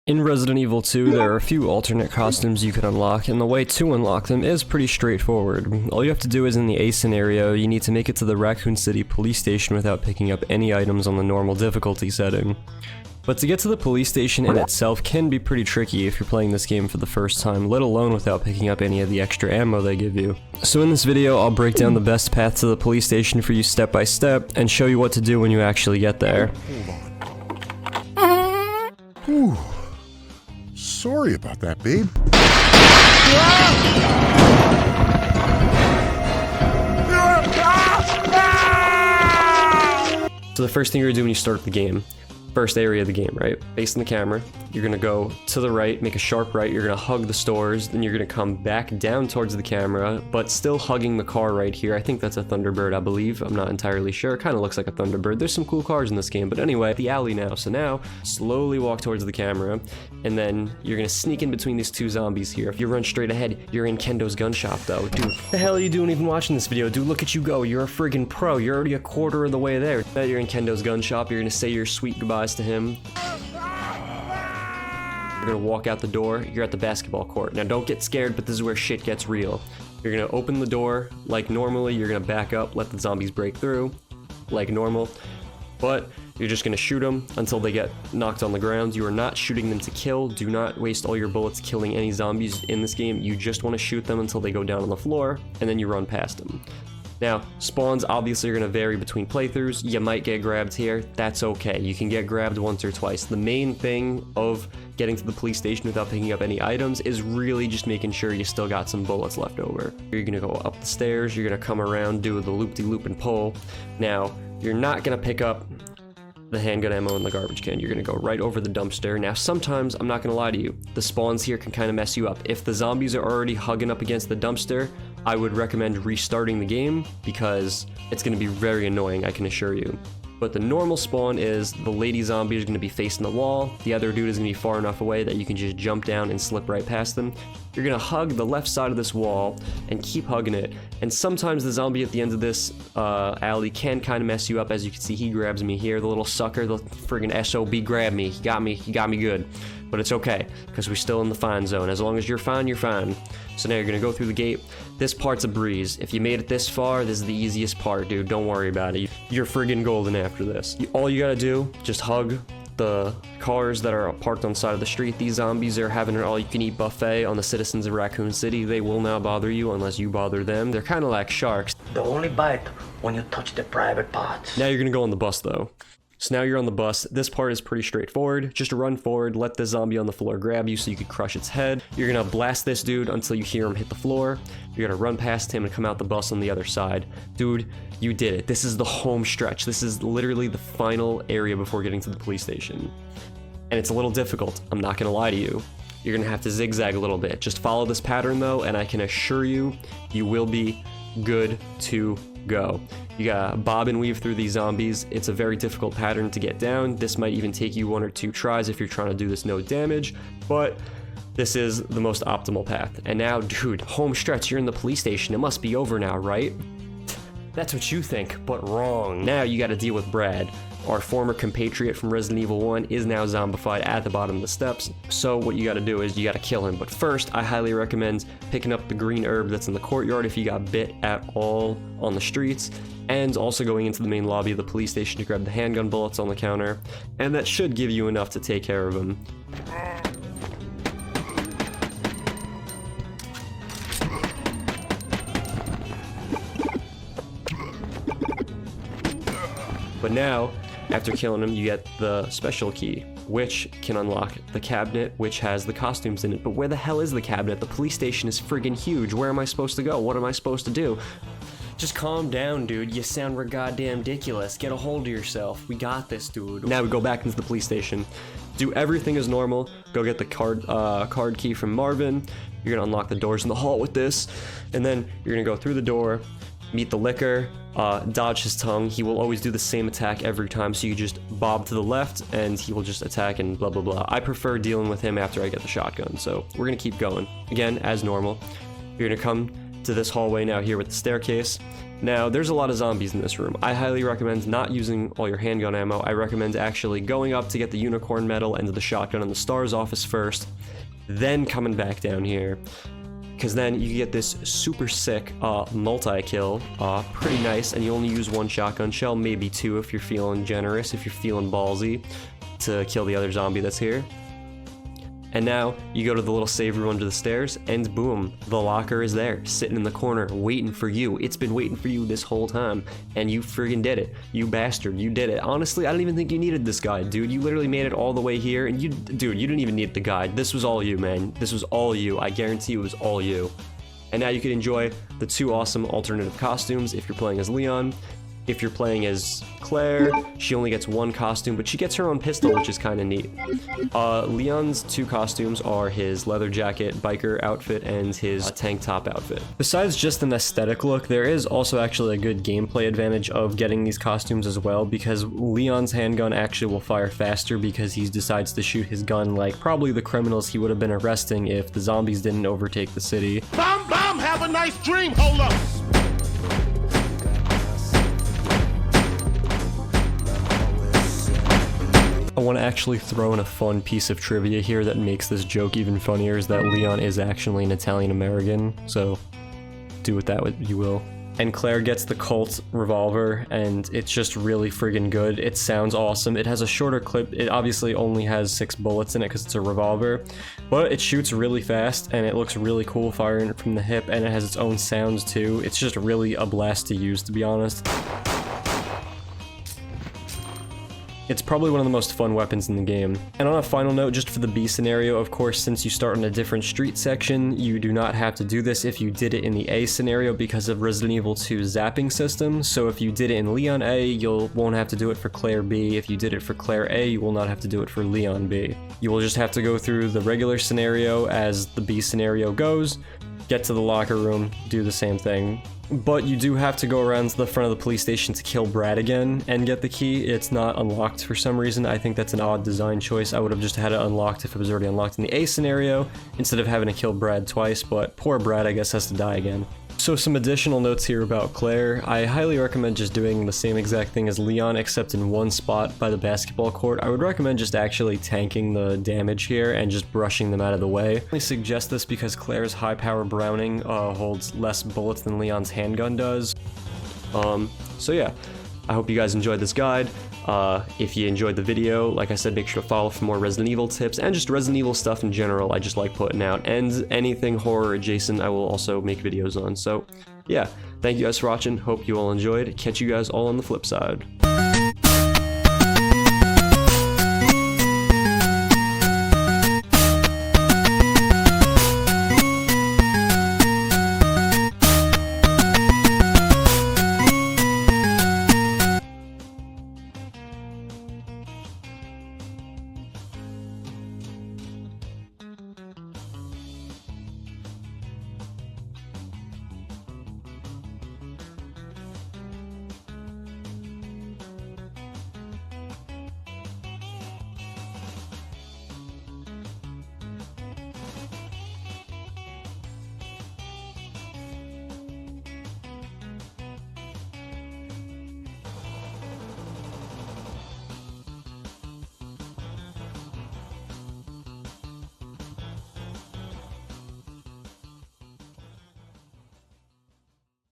In Resident Evil 2, there are a few alternate costumes you can unlock, and the way to unlock them is pretty straightforward. All you have to do is in the A scenario, you need to make it to the Raccoon City police station without picking up any items on the normal difficulty setting. But to get to the police station in itself can be pretty tricky if you're playing this game for the first time, let alone without picking up any of the extra ammo they give you. So in this video, I'll break down the best path to the police station for you step by step, and show you what to do when you actually get there. Whew. Sorry about that, babe. So the first thing you're gonna do when you start the game, first area of the game, right? Facing the camera, you're gonna go to the right, make a sharp right, you're gonna hug the stores, then you're gonna come back down towards the camera, but still hugging the car right here. I think that's a Thunderbird, I believe. I'm not entirely sure. It kind of looks like a Thunderbird. There's some cool cars in this game, but anyway, the alley now. So now, slowly walk towards the camera, and then you're gonna sneak in between these two zombies here. If you run straight ahead, you're in Kendo's gun shop though. Dude, what the hell are you doing even watching this video? Dude, look at you go. You're a friggin' pro. You're already a quarter of the way there. Now you're in Kendo's gun shop. You're gonna say your sweet goodbyes to him. You're gonna walk out the door, you're at the basketball court. Now don't get scared, but this is where shit gets real. You're gonna open the door like normally, you're gonna back up, let the zombies break through, like normal. But you're just gonna shoot them until they get knocked on the ground. You are not shooting them to kill. Do not waste all your bullets killing any zombies in this game. You just wanna shoot them until they go down on the floor, and then you run past them. Now, spawns obviously are going to vary between playthroughs. You might get grabbed here. That's okay. You can get grabbed once or twice. The main thing of getting to the police station without picking up any items is really just making sure you still got some bullets left over. You're going to go up the stairs. You're going to come around, do the loop-de-loop and pull. Now, you're not going to pick up the handgun ammo in the garbage can. You're gonna go right over the dumpster. Now, sometimes, I'm not gonna lie to you, the spawns here can kind of mess you up. If the zombies are already hugging up against the dumpster, I would recommend restarting the game because it's gonna be very annoying, I can assure you. But the normal spawn is the lady zombie is gonna be facing the wall, the other dude is gonna be far enough away that you can just jump down and slip right past them. You're gonna hug the left side of this wall and keep hugging it. And sometimes the zombie at the end of this alley can kind of mess you up. As you can see, he grabs me here, the little sucker, the friggin' SOB grabbed me. He got me good. But it's okay, because we're still in the fine zone. As long as you're fine, you're fine. So now you're gonna go through the gate. This part's a breeze. If you made it this far, this is the easiest part, dude. Don't worry about it. You're friggin' golden after this. All you gotta do, just hug the cars that are parked on the side of the street. These zombies are having an all-you-can-eat buffet on the citizens of Raccoon City. They will not bother you unless you bother them. They're kind of like sharks. They only bite when you touch the private parts. Now you're gonna go on the bus though. So now you're on the bus. This part is pretty straightforward. Just run forward, let the zombie on the floor grab you so you can crush its head. You're gonna blast this dude until you hear him hit the floor. You're gonna run past him and come out the bus on the other side. Dude, you did it. This is the home stretch. This is literally the final area before getting to the police station. And it's a little difficult, I'm not gonna lie to you. You're gonna have to zigzag a little bit. Just follow this pattern though, and I can assure you, you will be good to go. You gotta bob and weave through these zombies. It's a very difficult pattern to get down. This might even take you 1 or 2 tries if you're trying to do this no damage, but this is the most optimal path. And now, dude, home stretch, you're in the police station. It must be over now, right? That's what you think, but wrong. Now you gotta deal with Brad. Our former compatriot from Resident Evil 1 is now zombified at the bottom of the steps, so what you gotta do is you gotta kill him. But first, I highly recommend picking up the green herb that's in the courtyard if you got bit at all on the streets, and also going into the main lobby of the police station to grab the handgun bullets on the counter, and that should give you enough to take care of him. But now, after killing him, you get the special key, which can unlock the cabinet, which has the costumes in it. But where the hell is the cabinet? The police station is friggin' huge. Where am I supposed to go? What am I supposed to do? Just calm down, dude. You sound goddamn ridiculous. Get a hold of yourself. We got this, dude. Now we go back into the police station. Do everything as normal. Go get the card key from Marvin. You're gonna unlock the doors in the hall with this. And then you're gonna go through the door, meet the liquor, dodge his tongue. He will always do the same attack every time, so you just bob to the left and he will just attack and blah blah blah. I prefer dealing with him after I get the shotgun, so we're gonna keep going. Again, as normal. You're gonna come to this hallway now here with the staircase. Now, there's a lot of zombies in this room. I highly recommend not using all your handgun ammo. I recommend actually going up to get the unicorn medal and the shotgun in the STARS office first, then coming back down here. Because then you get this super sick multi-kill, pretty nice, and you only use 1 shotgun shell, maybe 2 if you're feeling generous, if you're feeling ballsy, to kill the other zombie that's here. And now, you go to the little save room under the stairs, and boom, the locker is there, sitting in the corner, waiting for you. It's been waiting for you this whole time, and you friggin' did it. You bastard, you did it. Honestly, I don't even think you needed this guide, dude. You literally made it all the way here, and dude, you didn't even need the guide. This was all you, man. This was all you. I guarantee it was all you. And now you can enjoy the 2 awesome alternative costumes if you're playing as Leon. If you're playing as Claire, she only gets 1 costume, but she gets her own pistol, which is kind of neat. Leon's 2 costumes are his leather jacket biker outfit and his tank top outfit. Besides just an aesthetic look, there is also actually a good gameplay advantage of getting these costumes as well, because Leon's handgun actually will fire faster because he decides to shoot his gun like probably the criminals he would have been arresting if the zombies didn't overtake the city. Bomb, have a nice dream, hold up! I want to actually throw in a fun piece of trivia here that makes this joke even funnier, is that Leon is actually an Italian American, so do with that what you will. And Claire gets the Colt revolver, and it's just really friggin' good. It sounds awesome. It has a shorter clip. It obviously only has 6 bullets in it because it's a revolver, but it shoots really fast, and it looks really cool firing it from the hip, and it has its own sounds too. It's just really a blast to use, to be honest. It's probably one of the most fun weapons in the game. And on a final note, just for the B scenario, of course, since you start in a different street section, you do not have to do this if you did it in the A scenario because of Resident Evil 2's zapping system. So if you did it in Leon A, you won't have to do it for Claire B. If you did it for Claire A, you will not have to do it for Leon B. You will just have to go through the regular scenario as the B scenario goes, get to the locker room, do the same thing. But you do have to go around to the front of the police station to kill Brad again and get the key. It's not unlocked for some reason. I think that's an odd design choice. I would have just had it unlocked if it was already unlocked in the A scenario instead of having to kill Brad twice, but poor Brad, I guess, has to die again. So some additional notes here about Claire. I highly recommend just doing the same exact thing as Leon, except in 1 spot by the basketball court. I would recommend just actually tanking the damage here and just brushing them out of the way. I only suggest this because Claire's high power Browning holds less bullets than Leon's handgun does. So yeah, I hope you guys enjoyed this guide. If you enjoyed the video, like I said, make sure to follow for more Resident Evil tips and just Resident Evil stuff in general. I just like putting out, and anything horror adjacent I will also make videos on. So yeah, thank you guys for watching. Hope you all enjoyed. Catch you guys all on the flip side.